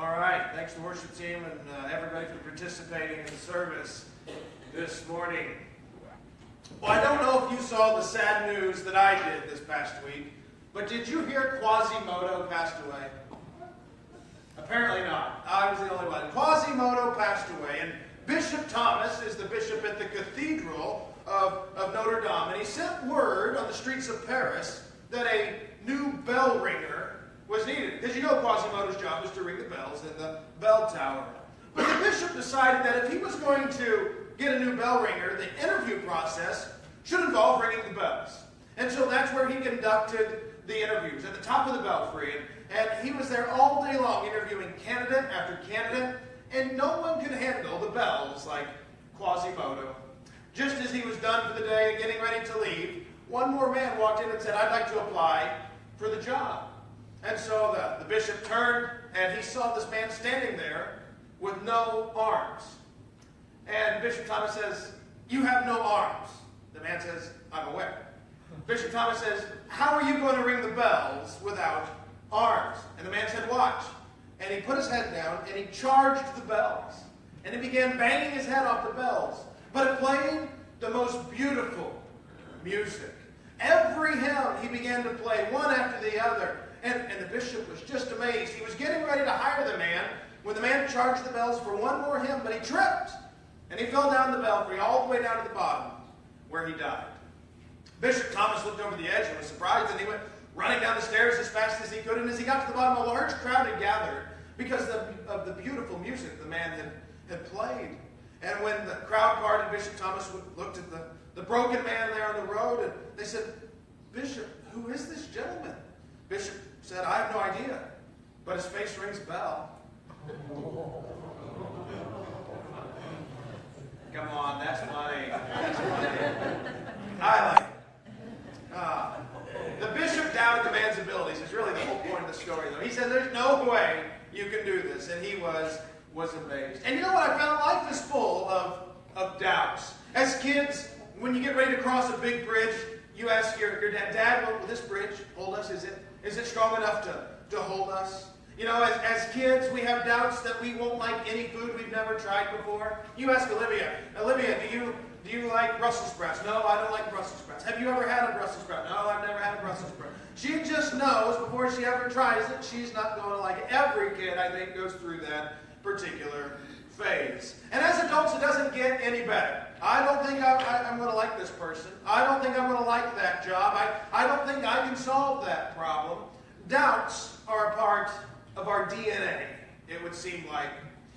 All right. Thanks to the worship team and everybody for participating in the service this morning. Well, I don't know if you saw the sad news that I did this past week, but did you hear Quasimodo passed away? Apparently not. I was the only one. Quasimodo passed away, and Bishop Thomas is the bishop at the Cathedral of Notre Dame, and he sent word on the streets of Paris that a new bell ringer was needed. Because you know Quasimodo's job was to ring the bells in the bell tower. But the bishop decided that if he was going to get a new bell ringer, the interview process should involve ringing the bells. And so that's where he conducted the interviews, at the top of the belfry. And he was there all day long interviewing candidate after candidate, and no one could handle the bells like Quasimodo. Just as he was done for the day and getting ready to leave, one more man walked in and said, "I'd like to apply for the job." And so the bishop turned, and he saw this man standing there with no arms. And Bishop Thomas says, "You have no arms." The man says, "I'm aware." Bishop Thomas says, "How are you going to ring the bells without arms?" And the man said, "Watch." And he put his head down, and he charged the bells. And he began banging his head off the bells. But it played the most beautiful music. Every hymn he began to play, one after the other. And the bishop was just amazed. He was getting ready to hire the man when the man charged the bells for one more hymn, but he tripped. And he fell down the belfry all the way down to the bottom, where he died. Bishop Thomas looked over the edge and was surprised, and he went running down the stairs as fast as he could. And as he got to the bottom, a large crowd had gathered because of the beautiful music the man had played. And when the crowd parted, Bishop Thomas looked at the broken man there on the road, and they said, "Bishop, who is this gentleman?" Bishop said, "I have no idea, but his face rings a bell." Come on, that's funny. That's funny. I like it. The bishop doubted the man's abilities. Is really the whole point of the story, though. He said, "There's no way you can do this," and he was amazed. And you know what? I found life is full of doubts. As kids, when you get ready to cross a big bridge, you ask your dad, "Dad, will this bridge hold us? Is it strong enough to hold us?" You know, as kids, we have doubts that we won't like any food we've never tried before. You ask Olivia, do you like Brussels sprouts? "No, I don't like Brussels sprouts." "Have you ever had a Brussels sprout?" "No, I've never had a Brussels sprout." She just knows before she ever tries it, she's not going to like it. Every kid, I think, goes through that particular phase. And as adults, it doesn't get any better. I don't think I'm going to like this person. I don't think I'm going to like that job. I don't think I can solve that problem. Doubts are a part of our DNA, it would seem like.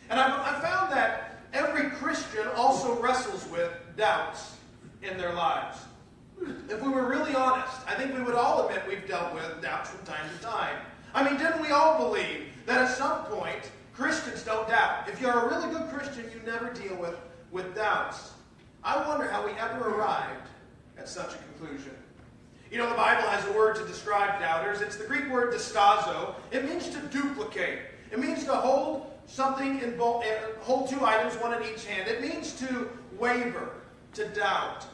And I found that every Christian also wrestles with doubts in their lives. If we were really honest, I think we would all admit we've dealt with doubts from time to time. I mean, didn't we all believe that at some point Christians don't doubt? If you're a really good Christian, you never deal with doubts. I wonder how we ever arrived at such a conclusion. You know, the Bible has a word to describe doubters. It's the Greek word distazo. It means to duplicate. It means to hold something in both, hold two items, one in each hand. It means to waver, to doubt.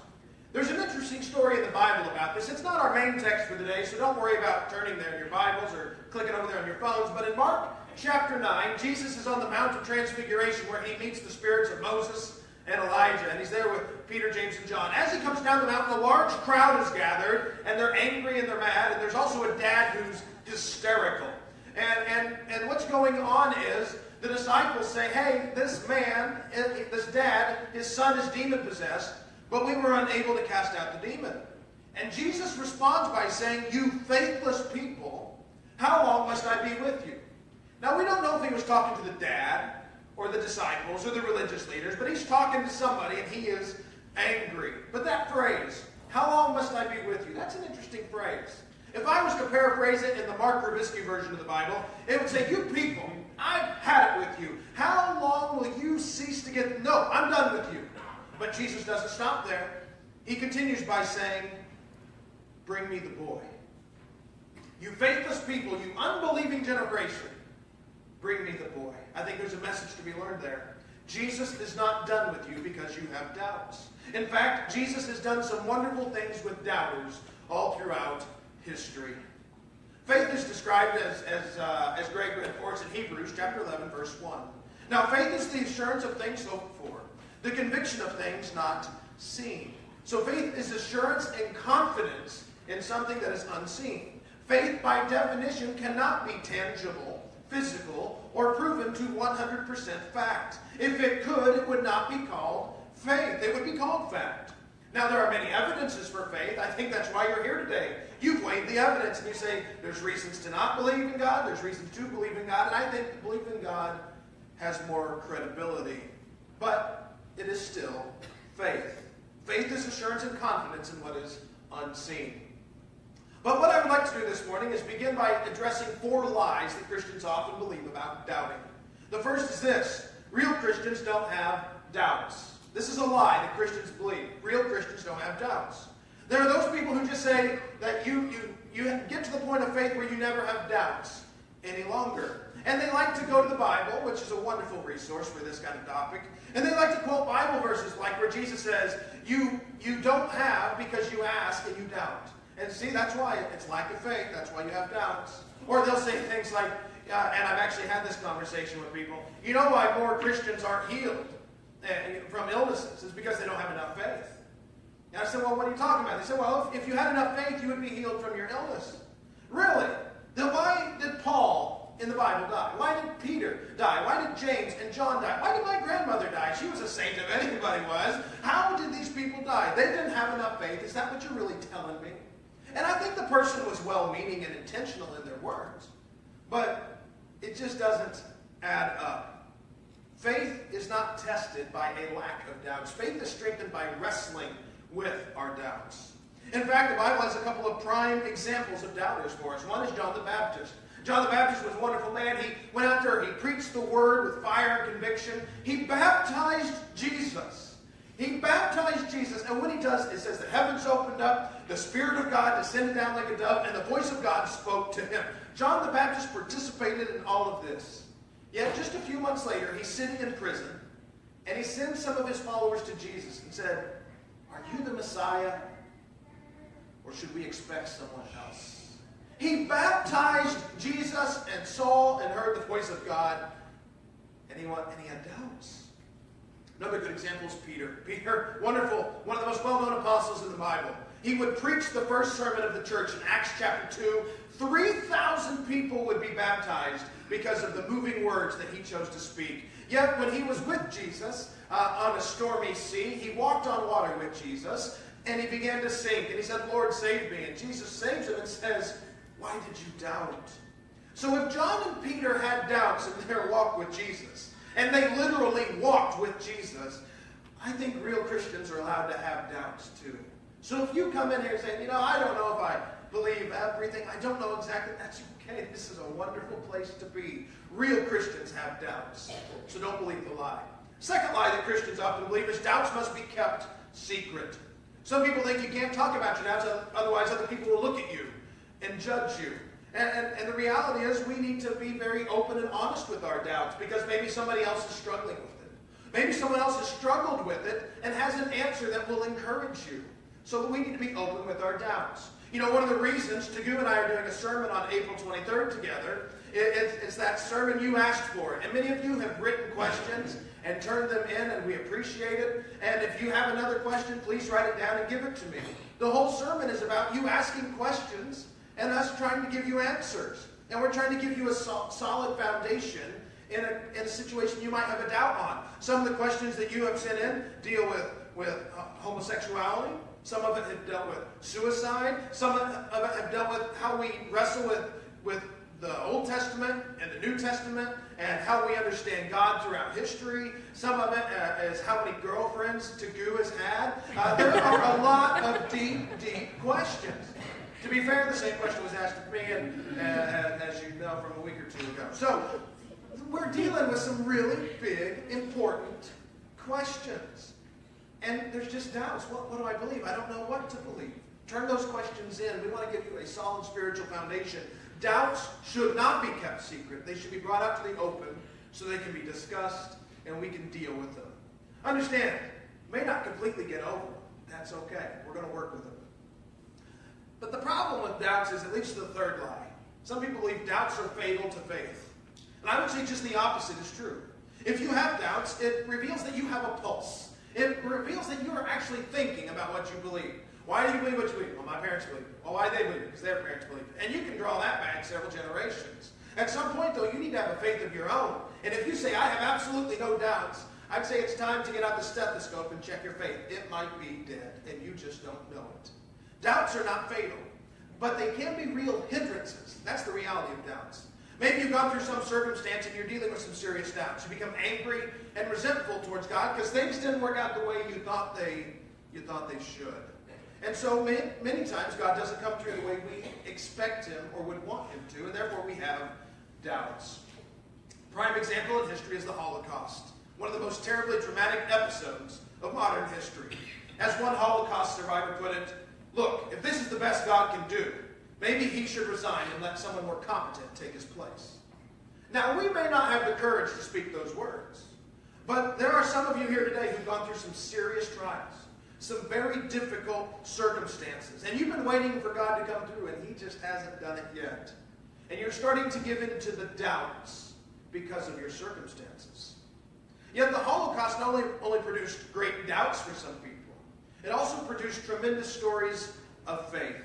There's an interesting story in the Bible about this. It's not our main text for the day, so don't worry about turning there in your Bibles or clicking over there on your phones. But in Mark chapter 9, Jesus is on the Mount of Transfiguration where he meets the spirits of Moses and Elijah, and he's there with Peter, James, and John. As he comes down the mountain, a large crowd is gathered, and they're angry and they're mad, and there's also a dad who's hysterical. And what's going on is the disciples say, "Hey, this man, this dad, his son is demon-possessed, but we were unable to cast out the demon." And Jesus responds by saying, "You faithless people, how long must I be with you?" Now, we don't know if he was talking to the dad or the disciples or the religious leaders, but he's talking to somebody, and he is angry. But that phrase, "How long must I be with you?" that's an interesting phrase. If I was to paraphrase it in the Mark Rubisky version of the Bible, it would say, "You people, I've had it with you. How long will you cease to get... No, I'm done with you." But Jesus doesn't stop there. He continues by saying, "Bring me the boy. You faithless people, you unbelieving generation, bring me the boy." I think there's a message to be learned there. Jesus is not done with you because you have doubts. In fact, Jesus has done some wonderful things with doubters all throughout history. Faith is described as Greg read for us in Hebrews chapter 11, verse 1. Now, faith is the assurance of things hoped for, the conviction of things not seen. So faith is assurance and confidence in something that is unseen. Faith, by definition, cannot be tangible, physical, or proven to 100% fact. If it could, it would not be called faith. It would be called fact. Now, there are many evidences for faith. I think that's why you're here today. You've weighed the evidence and you say, there's reasons to not believe in God, there's reasons to believe in God, and I think belief in God has more credibility. But it is still faith. Faith is assurance and confidence in what is unseen. But what I would like to do this morning is begin by addressing 4 lies that Christians often believe about doubting. The first is this: real Christians don't have doubts. This is a lie that Christians believe. Real Christians don't have doubts. There are those people who just say that you get to the point of faith where you never have doubts any longer. And they like to go to the Bible, which is a wonderful resource for this kind of topic. And they like to quote Bible verses like where Jesus says, you don't have because you ask and you doubt. And see, that's why it's lack of faith. That's why you have doubts. Or they'll say things like, and I've actually had this conversation with people, you know why more Christians aren't healed from illnesses is because they don't have enough faith. And I said, well, what are you talking about? They said, well, if you had enough faith, you would be healed from your illness. Really? Then why did Paul in the Bible die? Why did Peter die? Why did James and John die? Why did my grandmother die? She was a saint if anybody was. How did these people die? They didn't have enough faith. Is that what you're really telling me? And I think the person was well-meaning and intentional in their words. But it just doesn't add up. Faith is not tested by a lack of doubts. Faith is strengthened by wrestling with our doubts. In fact, the Bible has a couple of prime examples of doubters for us. One is John the Baptist. John the Baptist was a wonderful man. He went out there, he preached the word with fire and conviction. He baptized Jesus. He baptized Jesus, and when he does, it says the heavens opened up, the Spirit of God descended down like a dove, and the voice of God spoke to him. John the Baptist participated in all of this. Yet just a few months later, he's sitting in prison, and he sends some of his followers to Jesus and said, "Are you the Messiah, or should we expect someone else?" He baptized Jesus and saw and heard the voice of God, and he had doubts. Another good example is Peter. Peter, wonderful, one of the most well-known apostles in the Bible. He would preach the first sermon of the church in Acts chapter 2. 3,000 people would be baptized because of the moving words that he chose to speak. Yet when he was with Jesus on a stormy sea, he walked on water with Jesus, and he began to sink. And he said, "Lord, save me." And Jesus saves him and says, "Why did you doubt?" So if John and Peter had doubts in their walk with Jesus, and they literally walked with Jesus, I think real Christians are allowed to have doubts too. So if you come in here saying, I don't know if I believe everything, I don't know exactly, that's okay. This is a wonderful place to be. Real Christians have doubts. So don't believe the lie. Second lie that Christians often believe is doubts must be kept secret. Some people think you can't talk about your doubts, otherwise other people will look at you and judge you. And the reality is we need to be very open and honest with our doubts because maybe somebody else is struggling with it. Maybe someone else has struggled with it and has an answer that will encourage you. So we need to be open with our doubts. One of the reasons Tagu and I are doing a sermon on April 23rd together is that sermon you asked for. And many of you have written questions and turned them in, and we appreciate it. And if you have another question, please write it down and give it to me. The whole sermon is about you asking questions and us trying to give you answers. And we're trying to give you a solid foundation in a situation you might have a doubt on. Some of the questions that you have sent in deal with homosexuality. Some of it have dealt with suicide. Some of it have dealt with how we wrestle with the Old Testament and the New Testament and how we understand God throughout history. Some of it is how many girlfriends Tagu has had. There are a lot of deep questions. To be fair, the same question was asked of me, and as you know, from a week or two ago. So, we're dealing with some really big, important questions. And there's just doubts. What do I believe? I don't know what to believe. Turn those questions in. We want to give you a solid spiritual foundation. Doubts should not be kept secret. They should be brought out to the open so they can be discussed and we can deal with them. Understand, may not completely get over them. That's okay. We're going to work with them. But the problem with doubts is it leads to the third lie. Some people believe doubts are fatal to faith. And I would say just the opposite is true. If you have doubts, it reveals that you have a pulse. It reveals that you are actually thinking about what you believe. Why do you believe what you believe? Well, my parents believe it. Well, why do they believe it? Because their parents believe it. And you can draw that back several generations. At some point, though, you need to have a faith of your own. And if you say, I have absolutely no doubts, I'd say it's time to get out the stethoscope and check your faith. It might be dead, and you just don't know it. Doubts are not fatal, but they can be real hindrances. That's the reality of doubts. Maybe you've gone through some circumstance and you're dealing with some serious doubts. You become angry and resentful towards God because things didn't work out the way you thought they should. And so many times God doesn't come through the way we expect him or would want him to, and therefore we have doubts. Prime example in history is the Holocaust, one of the most terribly dramatic episodes of modern history. As one Holocaust survivor put it, look, if this is the best God can do, maybe he should resign and let someone more competent take his place. Now, we may not have the courage to speak those words, but there are some of you here today who've gone through some serious trials, some very difficult circumstances, and you've been waiting for God to come through, and he just hasn't done it yet. And you're starting to give in to the doubts because of your circumstances. Yet the Holocaust not only produced great doubts for some people, it also produced tremendous stories of faith.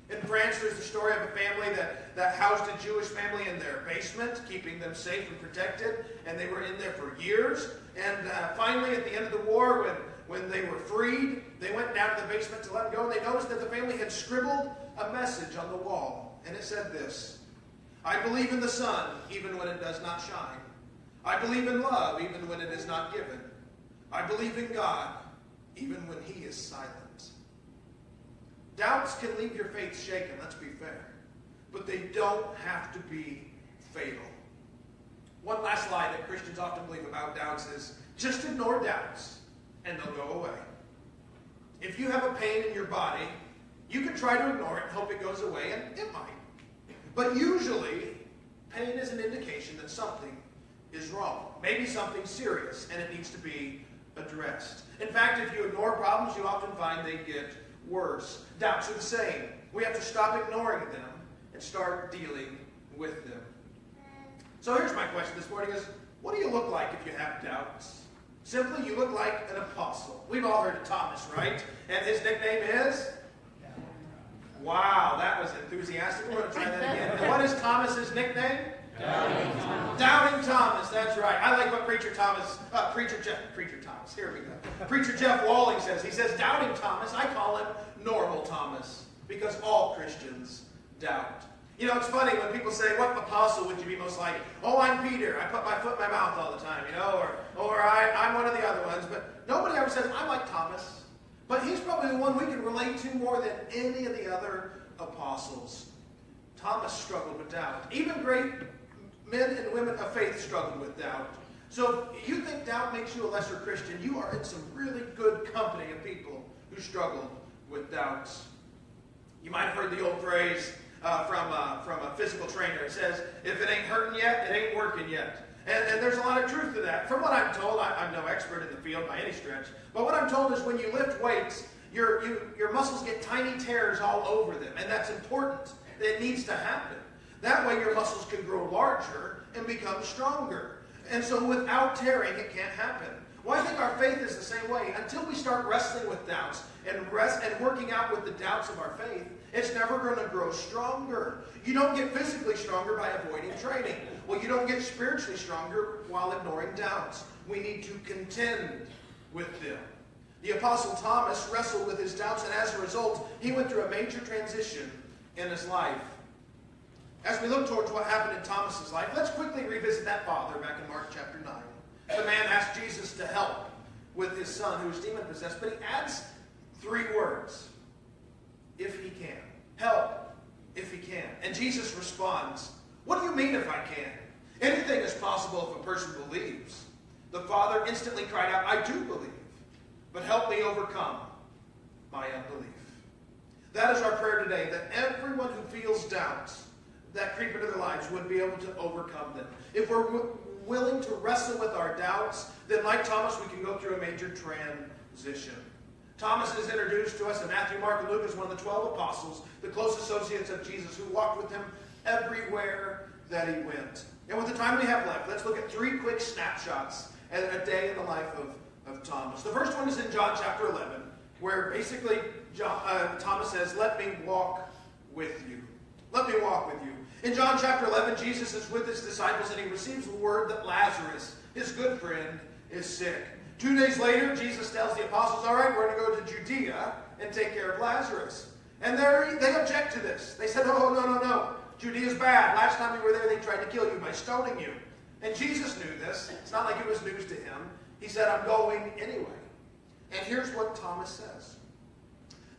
In France, there's the story of a family that housed a Jewish family in their basement, keeping them safe and protected, and they were in there for years. And finally, at the end of the war, when they were freed, they went down to the basement to let them go, and they noticed that the family had scribbled a message on the wall. And it said this, I believe in the sun, even when it does not shine. I believe in love, even when it is not given. I believe in God, even when he is silent. Doubts can leave your faith shaken, let's be fair. But they don't have to be fatal. One last lie that Christians often believe about doubts is, just ignore doubts, and they'll go away. If you have a pain in your body, you can try to ignore it and hope it goes away, and it might. But usually, pain is an indication that something is wrong. Maybe something serious, and it needs to be addressed. In fact, if you ignore problems, you often find they get worse. Doubts are the same. We have to stop ignoring them and start dealing with them. So here's my question this morning is, what do you look like if you have doubts? Simply, you look like an apostle. We've all heard of Thomas, right? And his nickname is? Wow, that was enthusiastic. We're going to try that again. And what is Thomas's nickname? Doubting Thomas. Doubting Thomas, that's right. I like what Preacher Jeff Walling says. He says, Doubting Thomas, I call him Normal Thomas, because all Christians doubt. You know, it's funny when people say, what apostle would you be most like? Oh, I'm Peter. I put my foot in my mouth all the time, you know, or I'm one of the other ones. But nobody ever says, I'm like Thomas. But he's probably the one we can relate to more than any of the other apostles. Thomas struggled with doubt. Even great men and women of faith struggled with doubt. So if you think doubt makes you a lesser Christian, you are in some really good company of people who struggled with doubts. You might have heard the old phrase from a physical trainer. It says, if it ain't hurting yet, it ain't working yet. And there's a lot of truth to that. From what I'm told, I'm no expert in the field by any stretch, but what I'm told is when you lift weights, your muscles get tiny tears all over them, and that's important. It needs to happen. That way your muscles can grow larger and become stronger. And so without tearing, it can't happen. Well, I think our faith is the same way. Until we start wrestling with doubts and working out with the doubts of our faith, it's never going to grow stronger. You don't get physically stronger by avoiding training. Well, you don't get spiritually stronger while ignoring doubts. We need to contend with them. The Apostle Thomas wrestled with his doubts, and as a result, he went through a major transition in his life. As we look towards what happened in Thomas's life, let's quickly revisit that father back in Mark chapter 9. The man asked Jesus to help with his son who was demon-possessed, but he adds 3 words. If he can. Help, if he can. And Jesus responds, what do you mean if I can? Anything is possible if a person believes. The father instantly cried out, I do believe, but help me overcome my unbelief. That is our prayer today, that everyone who feels doubts that creep into their lives would be able to overcome them. If we're willing to wrestle with our doubts, then like Thomas, we can go through a major transition. Thomas is introduced to us in Matthew, Mark, and Luke as one of the 12 apostles, the close associates of Jesus who walked with him everywhere that he went. And with the time we have left, let's look at 3 quick snapshots at a day in the life of Thomas. The first one is in John chapter 11, where basically Thomas says, let me walk with you. Let me walk with you. In John chapter 11, Jesus is with his disciples and he receives the word that Lazarus, his good friend, is sick. 2 days later, Jesus tells the apostles, all right, we're going to go to Judea and take care of Lazarus. And they object to this. They said, oh, no. Judea's bad. Last time we were there, they tried to kill you by stoning you. And Jesus knew this. It's not like it was news to him. He said, I'm going anyway. And here's what Thomas says.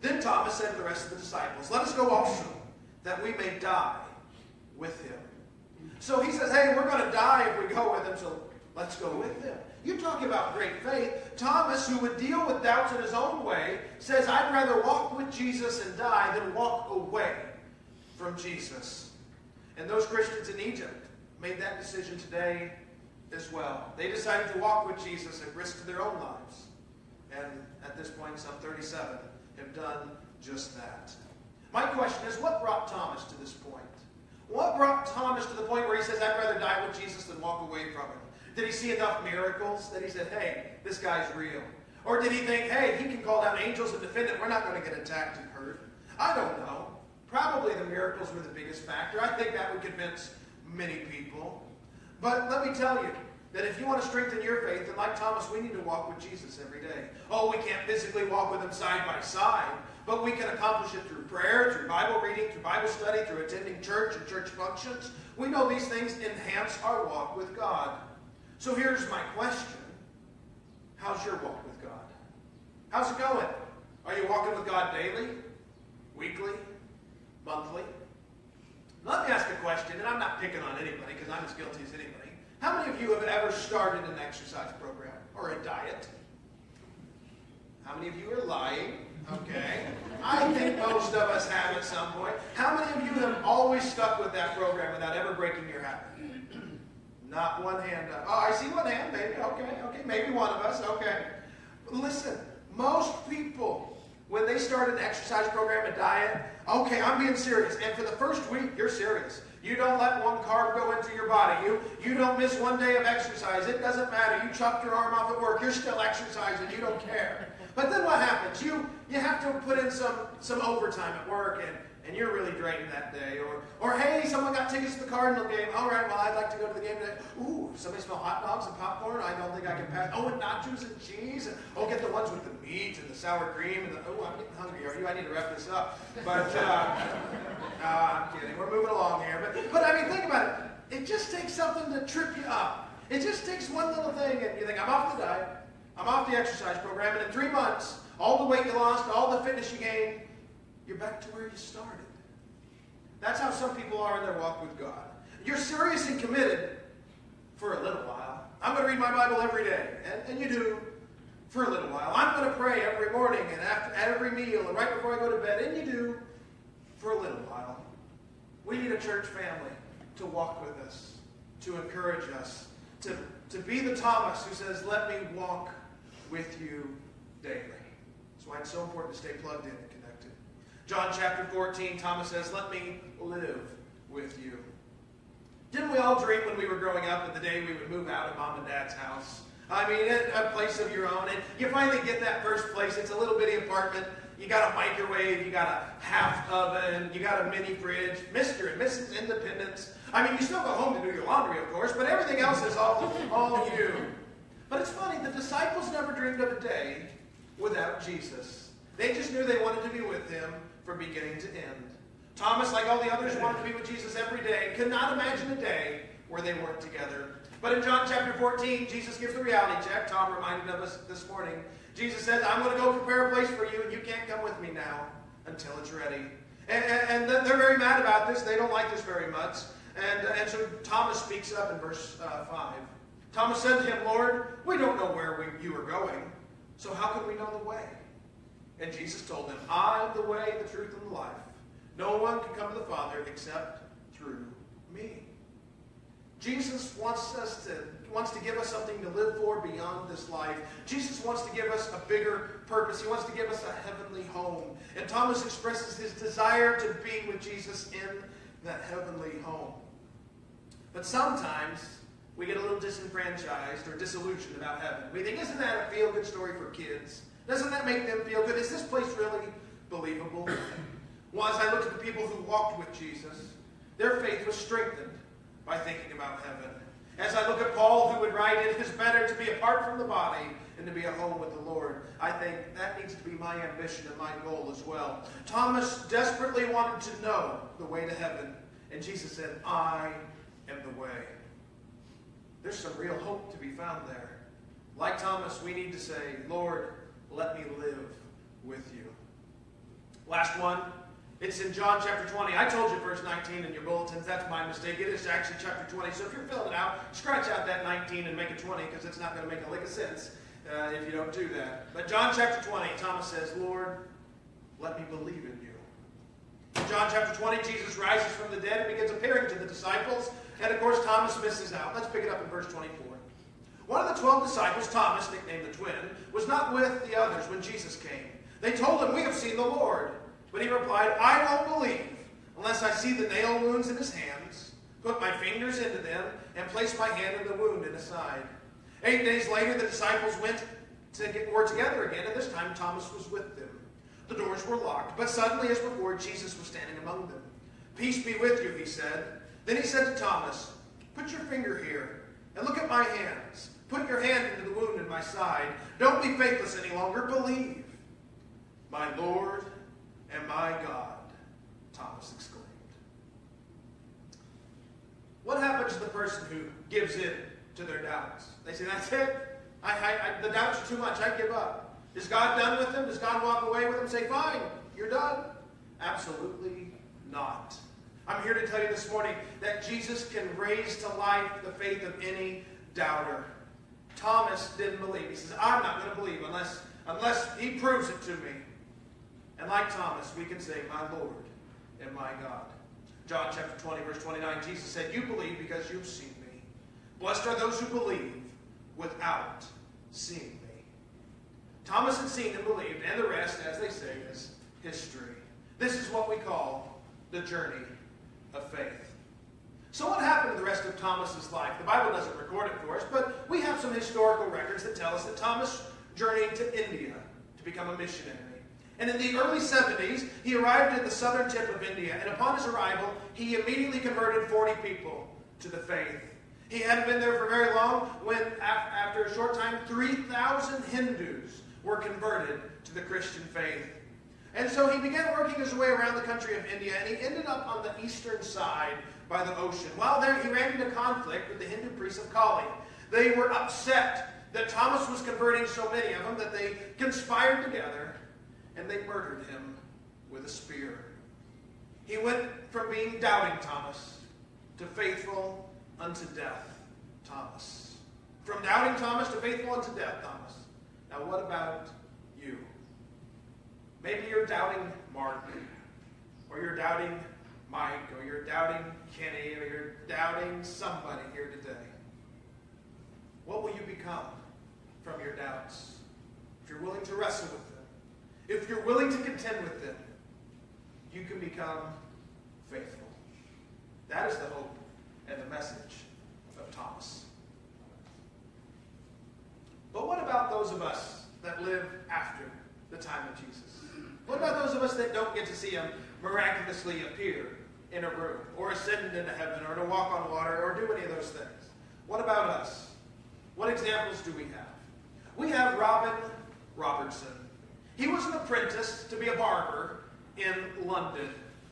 Then Thomas said to the rest of the disciples, let us go also, that we may die with him. So he says, hey, we're going to die if we go with him, so let's go with him. You talk about great faith. Thomas, who would deal with doubts in his own way, says, I'd rather walk with Jesus and die than walk away from Jesus. And those Christians in Egypt made that decision today as well. They decided to walk with Jesus at risk to their own lives. And at this point, some 37 have done just that. My question is, what brought Thomas to this point? What brought Thomas to the point where he says, I'd rather die with Jesus than walk away from him? Did he see enough miracles that he said, hey, this guy's real? Or did he think, hey, he can call down angels and defend it, we're not going to get attacked and hurt? I don't know. Probably the miracles were the biggest factor. I think that would convince many people. But let me tell you that if you want to strengthen your faith, then like Thomas, we need to walk with Jesus every day. Oh, we can't physically walk with him side by side, but we can accomplish it through prayer, through Bible reading, through Bible study, through attending church and church functions. We know these things enhance our walk with God. So here's my question. How's your walk with God? How's it going? Are you walking with God daily? Weekly? Monthly? Let me ask a question, and I'm not picking on anybody because I'm as guilty as anybody. How many of you have ever started an exercise program or a diet? How many of you are lying? Okay. I think most of us have at some point. How many of you have always stuck with that program without ever breaking your habit? Not one hand up. Oh, I see one hand, maybe. Okay, maybe one of us. Okay. But listen, most people, when they start an exercise program, a diet, okay, I'm being serious. And for the first week, you're serious. You don't let one carb go into your body. You don't miss one day of exercise. It doesn't matter. You chopped your arm off at work. You're still exercising. You don't care. But then what happens? You have to put in some overtime at work, and you're really drained that day. Or hey, someone got tickets to the Cardinal game. All right, well, I'd like to go to the game today. Ooh, somebody smell hot dogs and popcorn? I don't think I can pass. Oh, and nachos and cheese. And get the ones with the meat and the sour cream. And I'm getting hungry. Are you? I need to wrap this up. But I'm kidding. We're moving along here. But I mean, think about it. It just takes something to trip you up. It just takes one little thing, and you think, I'm off the diet. I'm off the exercise program. And in 3 months, all the weight you lost, all the fitness you gained, you're back to where you started. That's how some people are in their walk with God. You're serious and committed for a little while. I'm going to read my Bible every day. And you do for a little while. I'm going to pray every morning and after every meal and right before I go to bed. And you do for a little while. We need a church family to walk with us, to encourage us, to be the Thomas who says, let me walk with you daily. That's why it's so important to stay plugged in and connected. John chapter 14, Thomas says, let me live with you. Didn't we all dream when we were growing up of the day we would move out of mom and dad's house? I mean, a place of your own. And you finally get that first place. It's a little bitty apartment. You got a microwave. You got a half oven. You got a mini fridge. Mr. and Mrs. Independence. I mean, you still go home to do your laundry, of course, but everything else is all you. But it's funny, the disciples never dreamed of a day without Jesus. They just knew they wanted to be with him from beginning to end. Thomas, like all the others, wanted to be with Jesus every day. Could not imagine a day where they weren't together. But in John chapter 14, Jesus gives the reality check. Tom reminded of us this morning. Jesus says, I'm going to go prepare a place for you, and you can't come with me now until it's ready. And they're very mad about this. They don't like this very much. And so Thomas speaks up in verse 5. Thomas said to him, Lord, we don't know where you are going, so how can we know the way? And Jesus told him, I am the way, the truth, and the life. No one can come to the Father except through me. Jesus wants to give us something to live for beyond this life. Jesus wants to give us a bigger purpose. He wants to give us a heavenly home. And Thomas expresses his desire to be with Jesus in that heavenly home. But sometimes we get a little disenfranchised or disillusioned about heaven. We think, isn't that a feel-good story for kids? Doesn't that make them feel good? Is this place really believable? Well, as I looked at the people who walked with Jesus, their faith was strengthened by thinking about heaven. As I look at Paul, who would write, it is better to be apart from the body and to be at home with the Lord. I think that needs to be my ambition and my goal as well. Thomas desperately wanted to know the way to heaven. And Jesus said, I am the way. There's some real hope to be found there. Like Thomas, we need to say, Lord, let me live with you. Last one. It's in John chapter 20. I told you verse 19 in your bulletins. That's my mistake. It is actually chapter 20. So if you're filling it out, scratch out that 19 and make it 20, because it's not going to make a lick of sense if you don't do that. But John chapter 20, Thomas says, Lord, let me believe in you. In John chapter 20, Jesus rises from the dead and begins appearing to the disciples. And of course, Thomas misses out. Let's pick it up in verse 24. One of the 12 disciples, Thomas, nicknamed the twin, was not with the others when Jesus came. They told him, we have seen the Lord. But he replied, I won't believe unless I see the nail wounds in his hands, put my fingers into them, and place my hand in the wound in his side. 8 days later, the disciples were together again, and this time Thomas was with them. The doors were locked, but suddenly, as before, Jesus was standing among them. Peace be with you, he said. Then he said to Thomas, put your finger here, and look at my hands. Put your hand into the wound in my side. Don't be faithless any longer, believe. My Lord and my God, Thomas exclaimed. What happens to the person who gives in to their doubts? They say, that's it. The doubts are too much. I give up. Is God done with them? Does God walk away with them and say, fine, you're done? Absolutely not. I'm here to tell you this morning that Jesus can raise to life the faith of any doubter. Thomas didn't believe. He says, I'm not going to believe unless he proves it to me. And like Thomas, we can say, my Lord and my God. John chapter 20, verse 29, Jesus said, you believe because you've seen me. Blessed are those who believe without seeing me. Thomas had seen and believed, and the rest, as they say, is history. This is what we call the journey of faith. So what happened to the rest of Thomas's life? The Bible doesn't record it for us, but we have some historical records that tell us that Thomas journeyed to India to become a missionary. And in the early 70s, he arrived at the southern tip of India, and upon his arrival, he immediately converted 40 people to the faith. He hadn't been there for very long when, after a short time, 3,000 Hindus were converted to the Christian faith. And so he began working his way around the country of India, and he ended up on the eastern side by the ocean. While there, he ran into conflict with the Hindu priests of Kali. They were upset that Thomas was converting so many of them that they conspired together, and they murdered him with a spear. He went from being doubting Thomas to faithful unto death Thomas. From doubting Thomas to faithful unto death Thomas. Now what about you? Maybe you're doubting Mark, or you're doubting Mike, or you're doubting Kenny, or you're doubting somebody here today. What will you become from your doubts? If you're willing to wrestle with them, if you're willing to contend with them, you can become faithful. That is the hope and the message of Thomas. But what about those of us that live after the time of Jesus? What about those of us that don't get to see him miraculously appear in a room, or ascend into heaven, or to walk on water, or do any of those things? What about us? What examples do we have? We have Robin Robertson. He was an apprentice to be a barber in London.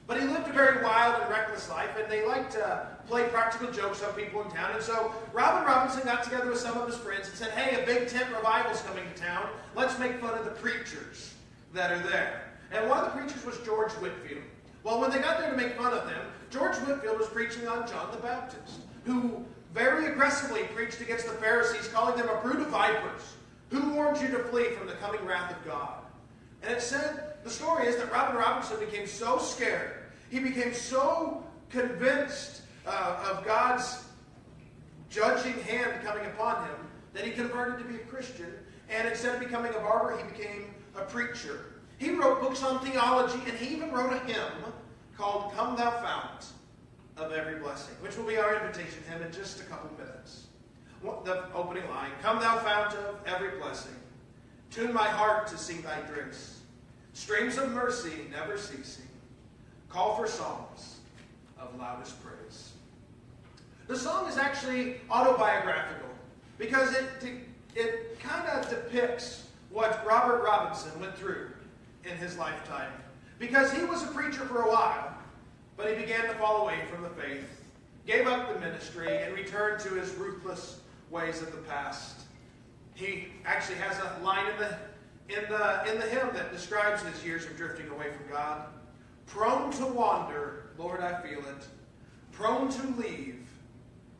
But he lived a very wild and reckless life, and they liked to play practical jokes on people in town. And so Robin Robinson got together with some of his friends and said, hey, a big tent revival's coming to town. Let's make fun of the preachers that are there. And one of the preachers was George Whitefield. Well, when they got there to make fun of him, George Whitefield was preaching on John the Baptist, who very aggressively preached against the Pharisees, calling them a brood of vipers. Who warned you to flee from the coming wrath of God? And it said, the story is that Robin Robinson became so scared, he became so convinced of God's judging hand coming upon him, that he converted to be a Christian, and instead of becoming a barber, he became a preacher. He wrote books on theology, and he even wrote a hymn called Come Thou Fount of every blessing, which will be our invitation hymn in just a couple minutes. The opening line, come thou fount of every blessing, tune my heart to sing thy grace, streams of mercy never ceasing, call for songs of loudest praise. The song is actually autobiographical because it kind of depicts what Robert Robinson went through in his lifetime. Because he was a preacher for a while, but he began to fall away from the faith, gave up the ministry, and returned to his ruthless ways of the past. He actually has a line in the hymn that describes his years of drifting away from God. Prone to wander, Lord, I feel it. Prone to leave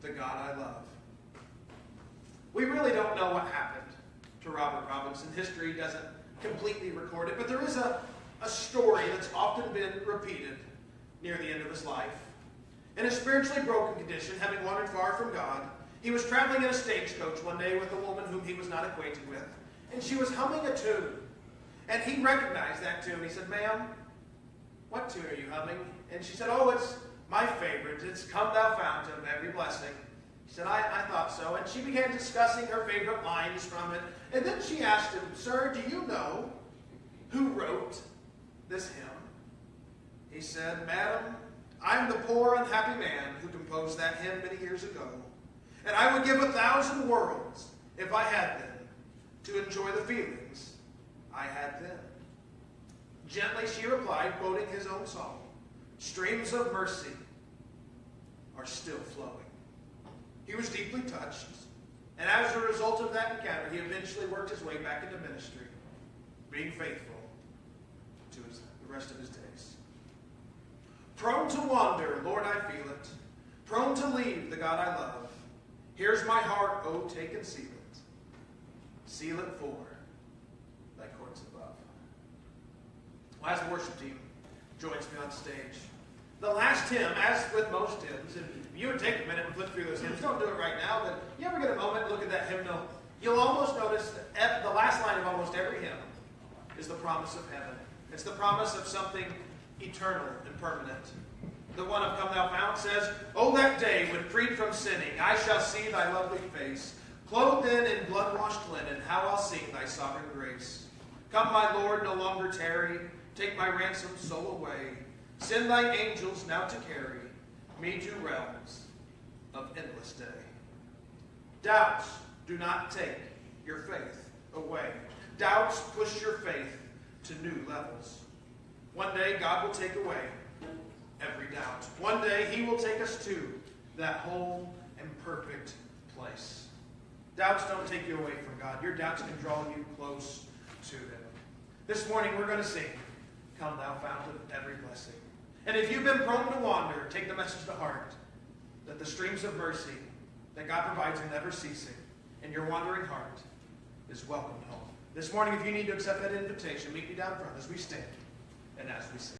the God I love. We really don't know what happened to Robert Robinson. History doesn't completely record it, but there is a story that's often been repeated near the end of his life. In a spiritually broken condition, having wandered far from God, he was traveling in a stagecoach one day with a woman whom he was not acquainted with, and she was humming a tune. And he recognized that tune. He said, ma'am, what tune are you humming? And she said, oh, it's my favorite. It's Come Thou Fount of Every Blessing. He said, I thought so. And she began discussing her favorite lines from it. And then she asked him, sir, do you know who wrote this hymn? He said, madam, I'm the poor unhappy man who composed that hymn many years ago. And I would give 1,000 worlds if I had them to enjoy the feelings I had then. Gently she replied, quoting his own song, streams of mercy are still flowing. He was deeply touched, and as a result of that encounter, he eventually worked his way back into ministry, being faithful to the rest of his days. Prone to wander, Lord, I feel it. Prone to leave the God I love. Here's my heart, oh, take and seal it. Seal it for thy courts above. Well, as the worship team joins me on stage, the last hymn, as with most hymns, if you would take a minute and flip through those hymns, don't do it right now, but you ever get a moment and look at that hymnal, you'll almost notice that the last line of almost every hymn is the promise of heaven. It's the promise of something eternal and permanent. The one of Come Thou Fount says, oh, that day when freed from sinning, I shall see thy lovely face. Clothed then in blood-washed linen, how I'll sing thy sovereign grace. Come, my Lord, no longer tarry. Take my ransomed soul away. Send thy angels now to carry me to realms of endless day. Doubts do not take your faith away. Doubts push your faith to new levels. One day God will take away every doubt. One day he will take us to that whole and perfect place. Doubts don't take you away from God. Your doubts can draw you close to him. This morning we're going to sing, Come Thou Fount of Every Blessing. And if you've been prone to wander, take the message to heart that the streams of mercy that God provides are never ceasing, and your wandering heart is welcomed home. This morning, if you need to accept that invitation, meet me down front as we stand and as we sing.